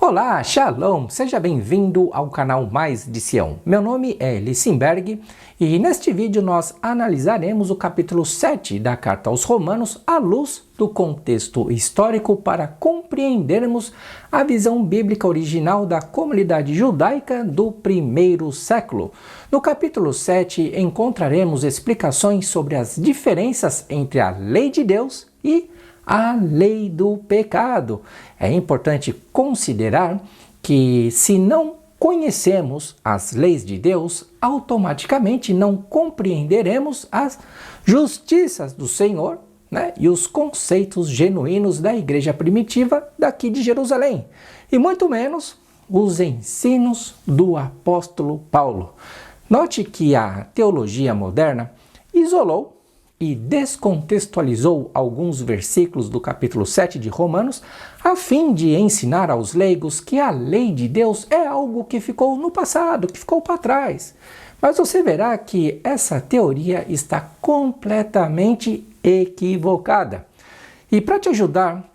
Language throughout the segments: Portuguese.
Olá, Shalom! Seja bem-vindo ao canal Mais de Sião. Meu nome é Lissenberg e neste vídeo nós analisaremos o capítulo 7 da Carta aos Romanos à luz do contexto histórico para compreendermos a visão bíblica original da comunidade judaica do primeiro século. No capítulo 7 encontraremos explicações sobre as diferenças entre a lei de Deus e a lei do pecado. É importante considerar que se não conhecemos as leis de Deus, automaticamente não compreenderemos as justiças do Senhor, e os conceitos genuínos da igreja primitiva daqui de Jerusalém, e muito menos os ensinos do apóstolo Paulo. Note que a teologia moderna isolou e descontextualizou alguns versículos do capítulo 7 de Romanos, a fim de ensinar aos leigos que a lei de Deus é algo que ficou no passado, que ficou para trás. Mas você verá que essa teoria está completamente equivocada. E para te ajudar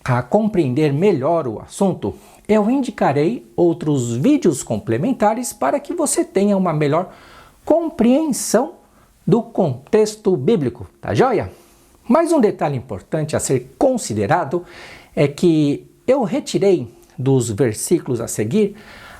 a compreender melhor o assunto, eu indicarei outros vídeos complementares para que você tenha uma melhor compreensão do contexto bíblico, tá joia? Mais um detalhe importante a ser considerado é que eu retirei dos versículos a seguir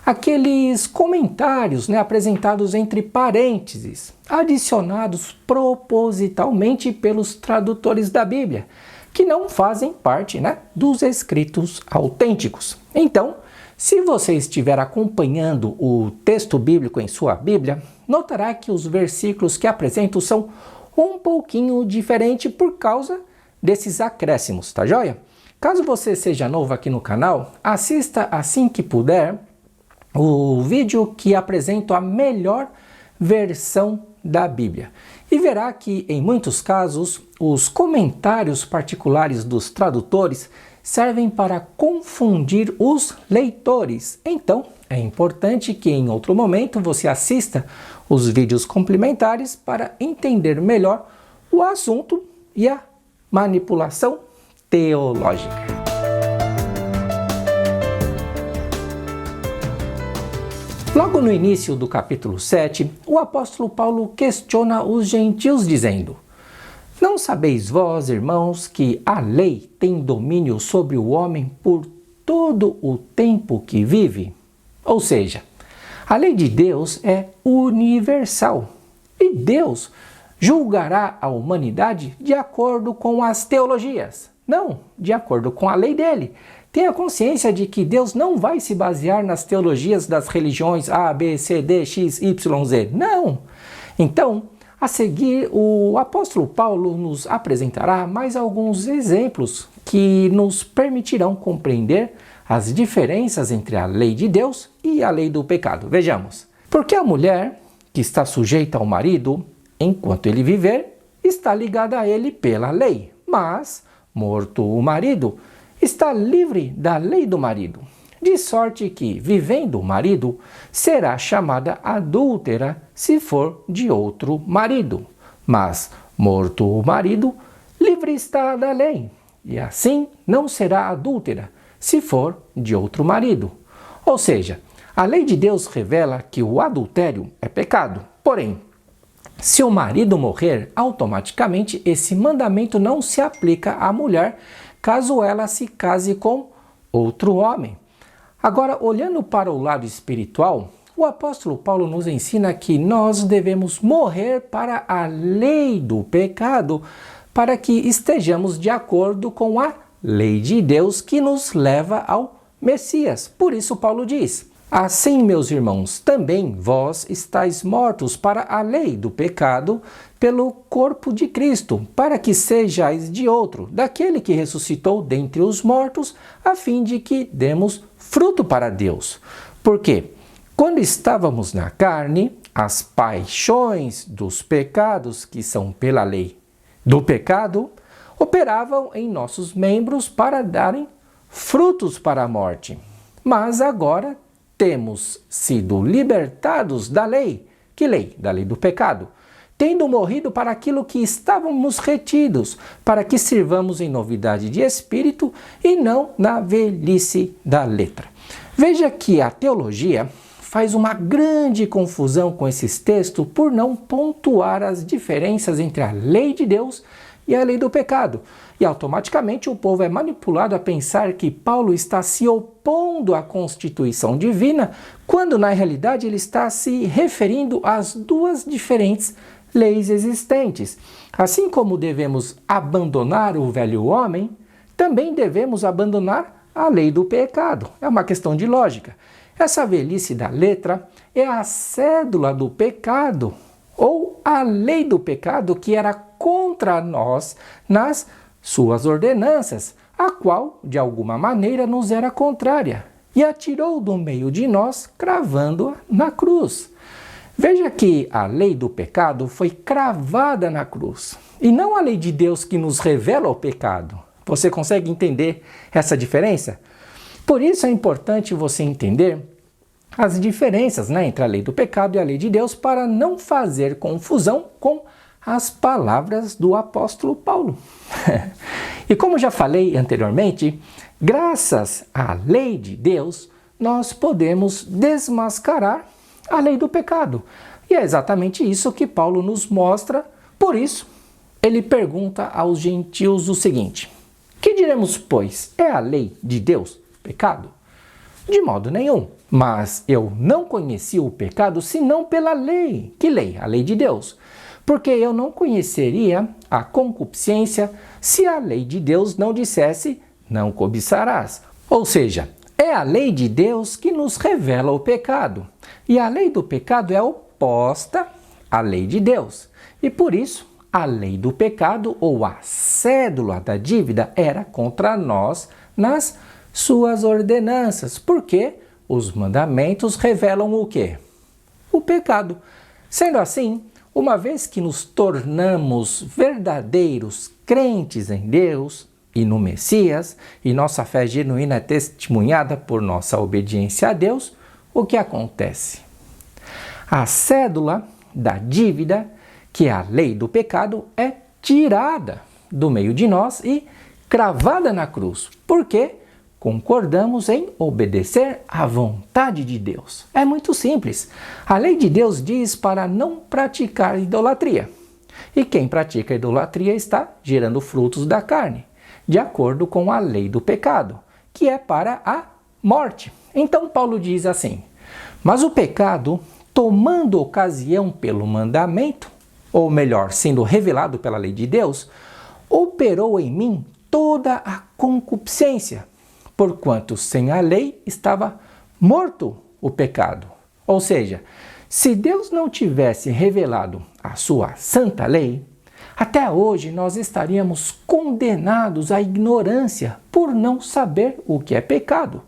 aqueles comentários apresentados entre parênteses, adicionados propositalmente pelos tradutores da Bíblia, que não fazem parte dos escritos autênticos. Então, se você estiver acompanhando o texto bíblico em sua Bíblia, notará que os versículos que apresento são um pouquinho diferentes por causa desses acréscimos, tá joia? Caso você seja novo aqui no canal, assista assim que puder o vídeo que apresento a melhor versão da Bíblia. E verá que, em muitos casos, os comentários particulares dos tradutores servem para confundir os leitores. Então, é importante que em outro momento você assista os vídeos complementares para entender melhor o assunto e a manipulação teológica. Logo no início do capítulo 7, o apóstolo Paulo questiona os gentios dizendo: "Não sabeis vós, irmãos, que a lei tem domínio sobre o homem por todo o tempo que vive?" Ou seja, a lei de Deus é universal e Deus julgará a humanidade de acordo com as teologias, não de acordo com a lei dele. Tenha consciência de que Deus não vai se basear nas teologias das religiões A, B, C, D, X, Y, Z. Não! Então, a seguir, o apóstolo Paulo nos apresentará mais alguns exemplos que nos permitirão compreender as diferenças entre a lei de Deus e a lei do pecado. Vejamos. Porque a mulher que está sujeita ao marido, enquanto ele viver, está ligada a ele pela lei. Mas, morto o marido, está livre da lei do marido. De sorte que, vivendo o marido, será chamada adúltera se for de outro marido. Mas, morto o marido, livre está da lei, e assim não será adúltera se for de outro marido. Ou seja, a lei de Deus revela que o adultério é pecado. Porém, se o marido morrer, automaticamente esse mandamento não se aplica à mulher caso ela se case com outro homem. Agora, olhando para o lado espiritual, o apóstolo Paulo nos ensina que nós devemos morrer para a lei do pecado, para que estejamos de acordo com a lei de Deus que nos leva ao Messias. Por isso Paulo diz: "Assim, meus irmãos, também vós estáis mortos para a lei do pecado pelo corpo de Cristo, para que sejais de outro, daquele que ressuscitou dentre os mortos, a fim de que demos fruto para Deus. Porque quando estávamos na carne, as paixões dos pecados que são pela lei do pecado operavam em nossos membros para darem frutos para a morte. Mas agora temos sido libertados da lei." Que lei? Da lei do pecado. "Tendo morrido para aquilo que estávamos retidos, para que sirvamos em novidade de espírito e não na velhice da letra." Veja que a teologia faz uma grande confusão com esses textos por não pontuar as diferenças entre a lei de Deus e a lei do pecado. E automaticamente o povo é manipulado a pensar que Paulo está se opondo à Constituição divina, quando na realidade ele está se referindo às duas diferentes leis existentes. Assim como devemos abandonar o velho homem, também devemos abandonar a lei do pecado. É uma questão de lógica. Essa velhice da letra é a cédula do pecado, ou a lei do pecado que era contra nós nas suas ordenanças, a qual, de alguma maneira, nos era contrária, e a tirou do meio de nós, cravando-a na cruz. Veja que a lei do pecado foi cravada na cruz, e não a lei de Deus que nos revela o pecado. Você consegue entender essa diferença? Por isso é importante você entender as diferenças, entre a lei do pecado e a lei de Deus, para não fazer confusão com as palavras do apóstolo Paulo. E como já falei anteriormente, graças à lei de Deus, nós podemos desmascarar a lei do pecado. E é exatamente isso que Paulo nos mostra. Por isso, ele pergunta aos gentios o seguinte: que diremos, pois? É a lei de Deus pecado? De modo nenhum. Mas eu não conheci o pecado senão pela lei. Que lei? A lei de Deus. Porque eu não conheceria a concupiscência se a lei de Deus não dissesse, não cobiçarás. Ou seja, é a lei de Deus que nos revela o pecado. E a lei do pecado é oposta à lei de Deus. E por isso, a lei do pecado, ou a cédula da dívida, era contra nós nas suas ordenanças. Porque os mandamentos revelam o quê? O pecado. Sendo assim, uma vez que nos tornamos verdadeiros crentes em Deus e no Messias, e nossa fé genuína é testemunhada por nossa obediência a Deus, o que acontece? A cédula da dívida, que é a lei do pecado, é tirada do meio de nós e cravada na cruz. Por quê? Concordamos em obedecer à vontade de Deus. É muito simples. A lei de Deus diz para não praticar idolatria. E quem pratica idolatria está gerando frutos da carne, de acordo com a lei do pecado, que é para a morte. Então Paulo diz assim: mas o pecado, tomando ocasião pelo mandamento, ou melhor, sendo revelado pela lei de Deus, operou em mim toda a concupiscência, porquanto sem a lei estava morto o pecado. Ou seja, se Deus não tivesse revelado a sua santa lei, até hoje nós estaríamos condenados à ignorância por não saber o que é pecado.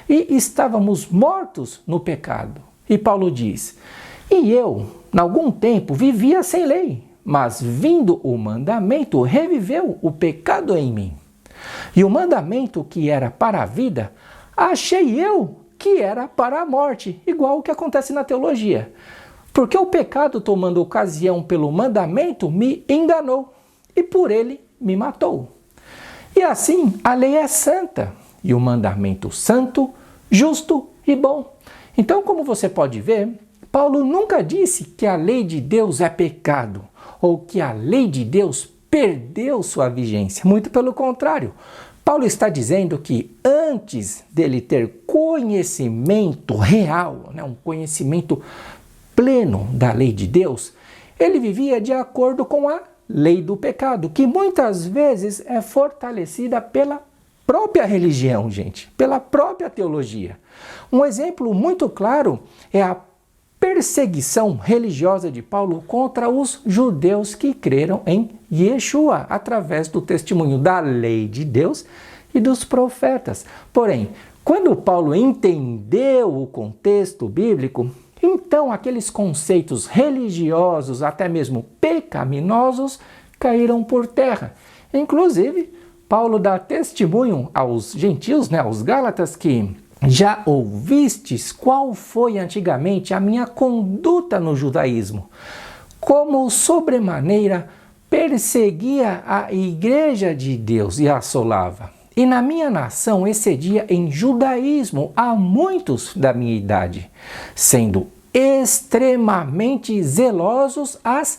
E estávamos mortos no pecado. E Paulo diz: e eu, em algum tempo, vivia sem lei, mas vindo o mandamento, reviveu o pecado em mim. E o mandamento que era para a vida, achei eu que era para a morte, igual o que acontece na teologia. Porque o pecado, tomando ocasião pelo mandamento, me enganou, e por ele me matou. E assim, a lei é santa, e o mandamento santo, justo e bom. Então, como você pode ver, Paulo nunca disse que a lei de Deus é pecado, ou que a lei de Deus perdeu sua vigência. Muito pelo contrário. Paulo está dizendo que antes dele ter conhecimento real, um conhecimento pleno da lei de Deus, ele vivia de acordo com a lei do pecado, que muitas vezes é fortalecida pela própria religião, gente, pela própria teologia. Um exemplo muito claro é a perseguição religiosa de Paulo contra os judeus que creram em Yeshua através do testemunho da lei de Deus e dos profetas. Porém, quando Paulo entendeu o contexto bíblico, então aqueles conceitos religiosos, até mesmo pecaminosos, caíram por terra. Inclusive, Paulo dá testemunho aos gentios, aos gálatas, que já ouvistes qual foi antigamente a minha conduta no judaísmo, como sobremaneira perseguia a igreja de Deus e a assolava, e na minha nação excedia em judaísmo a muitos da minha idade, sendo extremamente zelosos às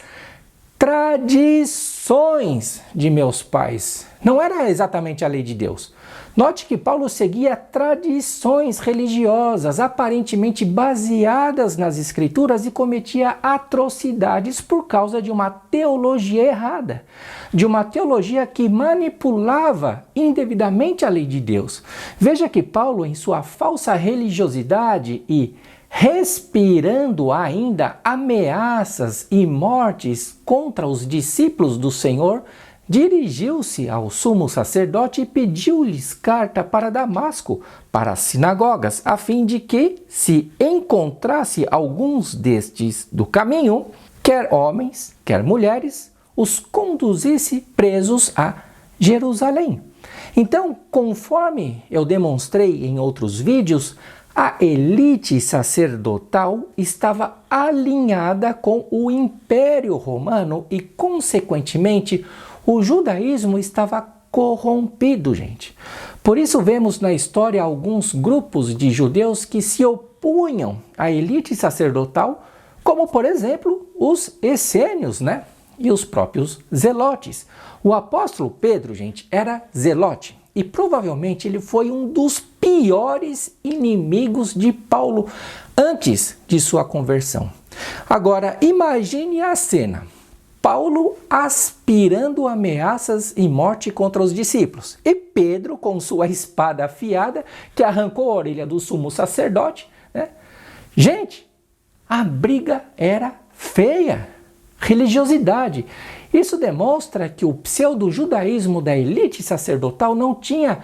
tradições de meus pais. Não era exatamente a lei de Deus. Note que Paulo seguia tradições religiosas aparentemente baseadas nas Escrituras e cometia atrocidades por causa de uma teologia errada, de uma teologia que manipulava indevidamente a lei de Deus. Veja que Paulo, em sua falsa religiosidade e respirando ainda ameaças e mortes contra os discípulos do Senhor, dirigiu-se ao sumo sacerdote e pediu-lhes carta para Damasco, para as sinagogas, a fim de que, se encontrasse alguns destes do caminho, quer homens, quer mulheres, os conduzisse presos a Jerusalém. Então, conforme eu demonstrei em outros vídeos, a elite sacerdotal estava alinhada com o Império Romano e, consequentemente, o judaísmo estava corrompido, gente. Por isso vemos na história alguns grupos de judeus que se opunham à elite sacerdotal, como, por exemplo, os essênios, né? E os próprios zelotes. O apóstolo Pedro, gente, era zelote. E provavelmente ele foi um dos piores inimigos de Paulo antes de sua conversão. Agora, imagine a cena. Paulo aspirando ameaças e morte contra os discípulos. E Pedro, com sua espada afiada, que arrancou a orelha do sumo sacerdote, né? Gente, a briga era feia. Religiosidade. Isso demonstra que o pseudo-judaísmo da elite sacerdotal não tinha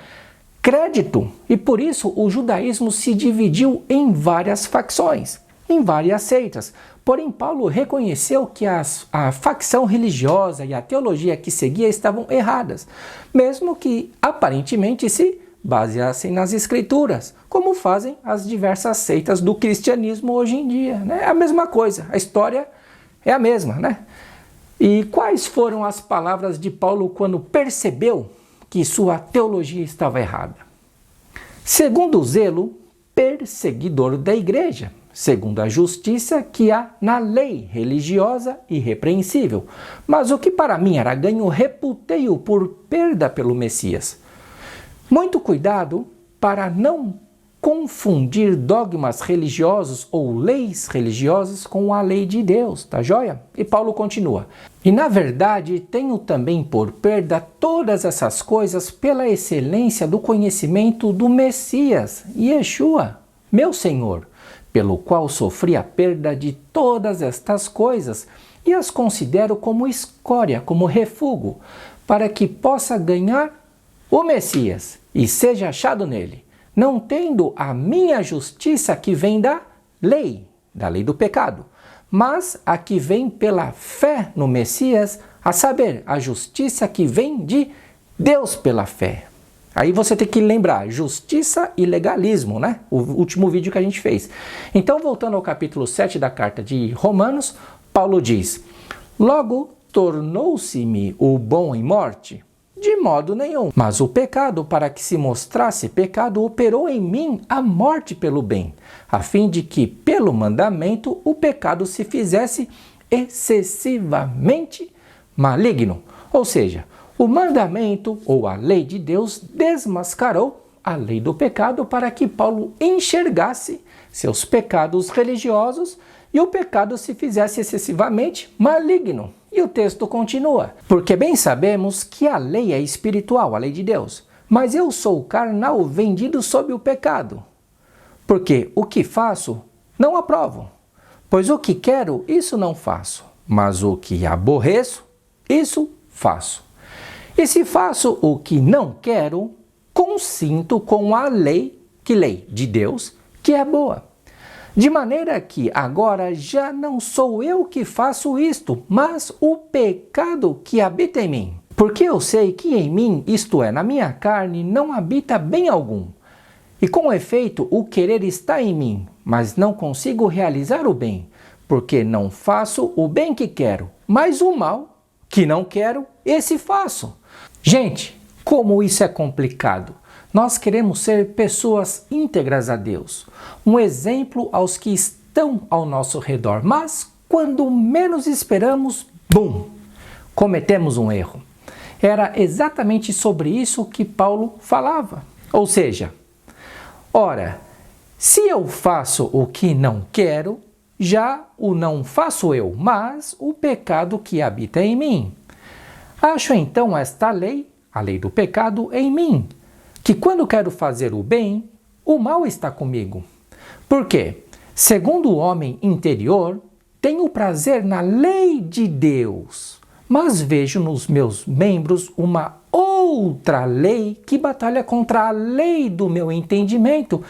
crédito e por isso o judaísmo se dividiu em várias facções, em várias seitas. Porém, Paulo reconheceu que a facção religiosa e a teologia que seguia estavam erradas, mesmo que aparentemente se baseassem nas escrituras, como fazem as diversas seitas do cristianismo hoje em dia, né? É a mesma coisa, a história é a mesma, né? E quais foram as palavras de Paulo quando percebeu que sua teologia estava errada? Segundo o zelo perseguidor da igreja, segundo a justiça que há na lei religiosa irrepreensível. Mas o que para mim era ganho, reputei-o por perda pelo Messias. Muito cuidado para não confundir dogmas religiosos ou leis religiosas com a lei de Deus, tá joia? E Paulo continua: e na verdade tenho também por perda todas essas coisas pela excelência do conhecimento do Messias, Yeshua, meu Senhor, pelo qual sofri a perda de todas estas coisas e as considero como escória, como refúgio, para que possa ganhar o Messias e seja achado nele, não tendo a minha justiça que vem da lei do pecado, mas a que vem pela fé no Messias, a saber, a justiça que vem de Deus pela fé. Aí você tem que lembrar, justiça e legalismo, né? O último vídeo que a gente fez. Então, voltando ao capítulo 7 da carta de Romanos, Paulo diz: logo tornou-se-me o bom em morte? De modo nenhum. Mas o pecado, para que se mostrasse pecado, operou em mim a morte pelo bem, a fim de que, pelo mandamento, o pecado se fizesse excessivamente maligno. Ou seja, o mandamento ou a lei de Deus desmascarou a lei do pecado para que Paulo enxergasse seus pecados religiosos e o pecado se fizesse excessivamente maligno. E o texto continua: porque bem sabemos que a lei é espiritual, a lei de Deus, mas eu sou carnal, vendido sob o pecado. Porque o que faço, não aprovo. Pois o que quero, isso não faço. Mas o que aborreço, isso faço. E se faço o que não quero, consinto com a lei, que lei de Deus, que é boa. De maneira que agora já não sou eu que faço isto, mas o pecado que habita em mim. Porque eu sei que em mim, isto é, na minha carne, não habita bem algum. E com efeito, o querer está em mim, mas não consigo realizar o bem, porque não faço o bem que quero, mas o mal que não quero, esse faço. Gente, Como isso é complicado. Nós queremos ser pessoas íntegras a Deus, um exemplo aos que estão ao nosso redor, mas quando menos esperamos, bum, cometemos um erro. Era exatamente sobre isso que Paulo falava. Ou seja, ora, se eu faço o que não quero, já o não faço eu, mas o pecado que habita em mim. Acho então esta lei, a lei do pecado, em mim, que quando quero fazer o bem, o mal está comigo. Por quê? Segundo o homem interior, tenho prazer na lei de Deus, mas vejo nos meus membros uma outra lei que batalha contra a lei do meu entendimento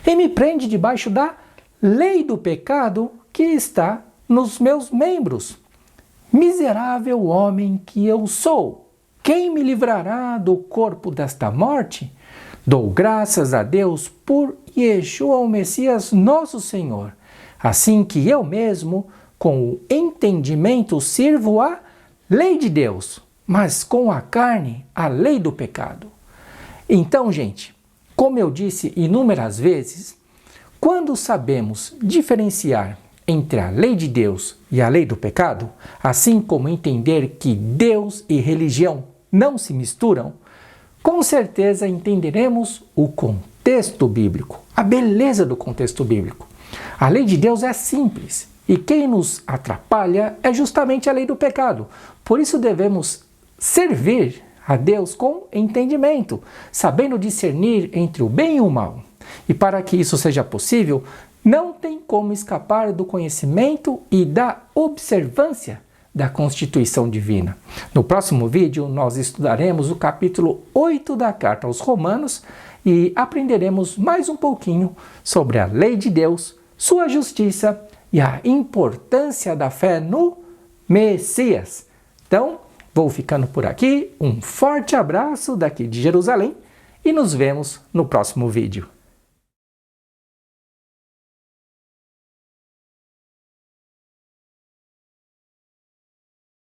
e me prende debaixo da lei do pecado que está nos meus membros. Miserável homem que eu sou! Quem me livrará do corpo desta morte? Dou graças a Deus por Yeshua, o Messias, nosso Senhor. Assim que eu mesmo, com o entendimento, sirvo a lei de Deus, mas com a carne, a lei do pecado. Então, gente, como eu disse inúmeras vezes, quando sabemos diferenciar entre a lei de Deus e a lei do pecado, assim como entender que Deus e religião não se misturam, com certeza entenderemos o contexto bíblico, a beleza do contexto bíblico. A lei de Deus é simples e quem nos atrapalha é justamente a lei do pecado. Por isso devemos servir a Deus com entendimento, sabendo discernir entre o bem e o mal. E para que isso seja possível, não tem como escapar do conhecimento e da observância da Constituição Divina. No próximo vídeo, nós estudaremos o capítulo 8 da Carta aos Romanos e aprenderemos mais um pouquinho sobre a lei de Deus, sua justiça e a importância da fé no Messias. Então, vou ficando por aqui. Um forte abraço daqui de Jerusalém e nos vemos no próximo vídeo.